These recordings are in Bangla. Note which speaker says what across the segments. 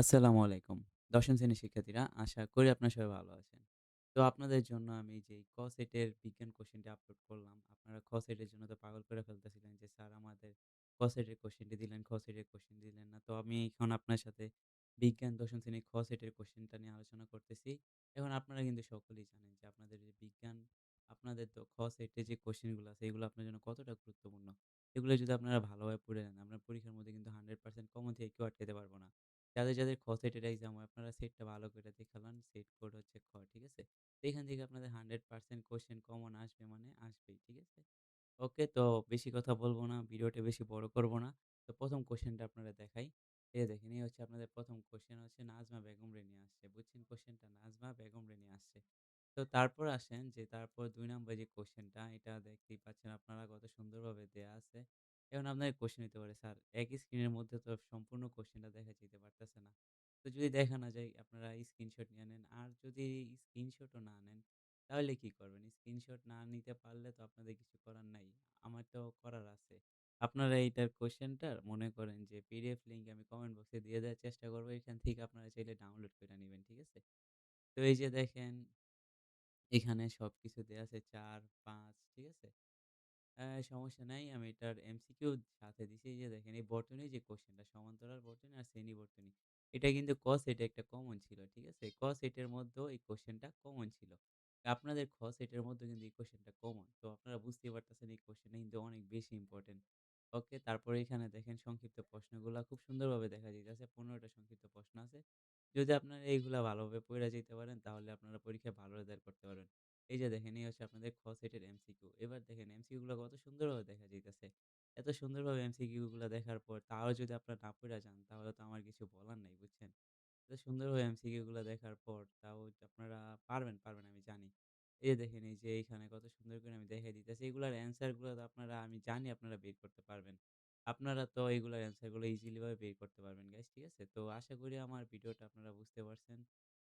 Speaker 1: আসসালামু আলাইকুম। ১ম শ্রেণীর শিক্ষার্থীরা, আশা করি আপনারা সবাই ভালো আছেন। তো আপনাদের জন্য আমি যেই ক সেটের বিজ্ঞান কোশ্চেনটি আপলোড করলাম, আপনারা খ সেটের জন্য তো পাগল করে ফেলতেছিলেন যে, "স্যার আমাদের ক সেটের কোশ্চেনটি দিলেন, খ সেটের কোশ্চেন দিলেন না।" তো আমি এখন আপনার সাথে বিজ্ঞান ১ম শ্রেণীর খ সেটের কোশ্চেনটা নিয়ে আলোচনা করতেছি। এখন আপনারা কিন্তু সকলেই জানেন যে, আপনাদের যে বিজ্ঞান, আপনাদের তো খ সেটে যে কোশ্চেনগুলো আছে, এগুলো আপনার জন্য কতটা গুরুত্বপূর্ণ। এগুলো যদি আপনারা ভালোভাবে পড়ে নেন, আপনার পরীক্ষার মধ্যে কিন্তু 100% কমন থেকে কেউ আটকাতে পারব না। যাদের খ সেটের এক্সাম হয় আপনারা সেটটা ভালো করে দেখে লন। সেট কোড হচ্ছে খ, ঠিক আছে? তো এখান থেকে আপনাদের 100% কোয়েশ্চেন কমন আসবে মানে আসবেই, ঠিক আছে? ওকে, তো বেশি কথা বলব না, ভিডিওটা বেশি বড় করব না। তো ১ম কোয়েশ্চেনটা আপনারা দেখাই। এই যে দেখেন, এই হচ্ছে আপনাদের ১ম কোয়েশ্চেন হচ্ছে নাজমা বেগম রে নিয়ে আসছে। বুঝছেন কোয়েশ্চেনটা? নাজমা বেগম রে নিয়ে আসছে। তো তারপর আসেন যে তারপর ২ নাম্বার যে কোয়েশ্চেনটা এটা দেখতেই পাচ্ছেন আপনারা কত সুন্দরভাবে দেয়া আছে। এখন আপনাকে কোয়েশ্চেন হতে পারে, স্যার একই স্ক্রিনের মধ্যে তো সম্পূর্ণ কোয়েশ্চেনটা দেখা যাইতে পারতেছে না। তো যদি দেখা না যায় আপনারা স্ক্রিনশট নিয়ে নেন। আর যদি স্ক্রিনশটও না নেন তাহলে কি করবেন? স্ক্রিনশট না নিতে পারলে তো আপনাদের কিছু করার নাই। আমার তো করার আছে। আপনারা এইটার কোয়েশ্চেনটার মনে করেন যে পিডিএফ লিংক আমি কমেন্ট বক্সে দিয়ে দেওয়ার চেষ্টা করব। এখান থেকে আপনারা চাইলে ডাউনলোড করে নিবেন। ঠিক আছে? তো এই যে দেখেন, এখানে সবকিছু দেয়া আছে ৪, ৫, ঠিক আছে? সমস্যা নাই। আমি এটার এমসিকিউ সাথে দিছি। এই যে দেখেন, এই বর্তনী যে কোয়েশ্চেনটা সমান্তরাল বর্তনী আর শ্রেণী বর্তনী। এটা কিন্তু ক সেটে একটা কমন ছিল। ঠিক আছে? ক সেটের মধ্যেও এই কোয়েশ্চেনটা কমন ছিল। আপনাদের খ সেটের মধ্যেও কিন্তু এই কোয়েশ্চেনটা কমন। তো আপনারা বুঝতেই পারতেছেন এই কোয়েশ্চেনটা কিন্তু অনেক বেশি ইম্পোর্টেন্ট। ওকে, তারপরে এখানে দেখেন সংক্ষিপ্ত প্রশ্নগুলা খুব সুন্দরভাবে দেখা যাইতেছে। ১৫ টা সংক্ষিপ্ত প্রশ্ন আছে। যদি আপনারা এইগুলা ভালোভাবে পইড়া যাইতে পারেন তাহলে আপনারা পরীক্ষায় ভালো রেজাল্ট করতে পারবেন। এই যে দেখেন, এই হচ্ছে আপনাদের খ সেটের এমসিকিউ। এবার দেখেন এমসিকিউ গুলা কত সুন্দরভাবে দেখা যাইতেছে। এত সুন্দরভাবে এমসিকিউ গুলা দেখার পর তাও যদি আপনারা না পইড়া যান তাহলে তো আমার কিছু বলার নাই, বুঝছেন? এত সুন্দরভাবে এমসিকিউ গুলা দেখার পর তাও আপনারা পারবেন আমি জানি। এই যে দেখেন, এই যে এইখানে কত সুন্দর করে আমি দেখাই দিতেছি। এগুলার অ্যান্সার গুলা তো আপনারা, আমি জানি আপনারা বের করতে পারবেন। আপনারা তো এগুলার অ্যান্সার গুলো ইজিলি ভাবে বের করতে পারবেন গাইস, ঠিক আছে? তো আশা করি আমার ভিডিওটা আপনারা বুঝতে পারছেন।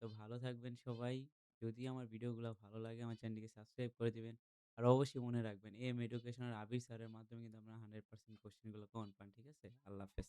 Speaker 1: তো ভালো থাকবেন সবাই। যদি আমার ভিডিওগুলো ভালো লাগে আমার চ্যানেলটিকে সাবস্ক্রাইব করে দিবেন। আর অবশ্যই মনে রাখবেন এম এডুকেশনের আবির স্যারের মাধ্যমে কিন্তু আপনারা 100% কোয়েশ্চেন গুলো কমন পান। ঠিক আছে? আল্লাহ হাফেজ।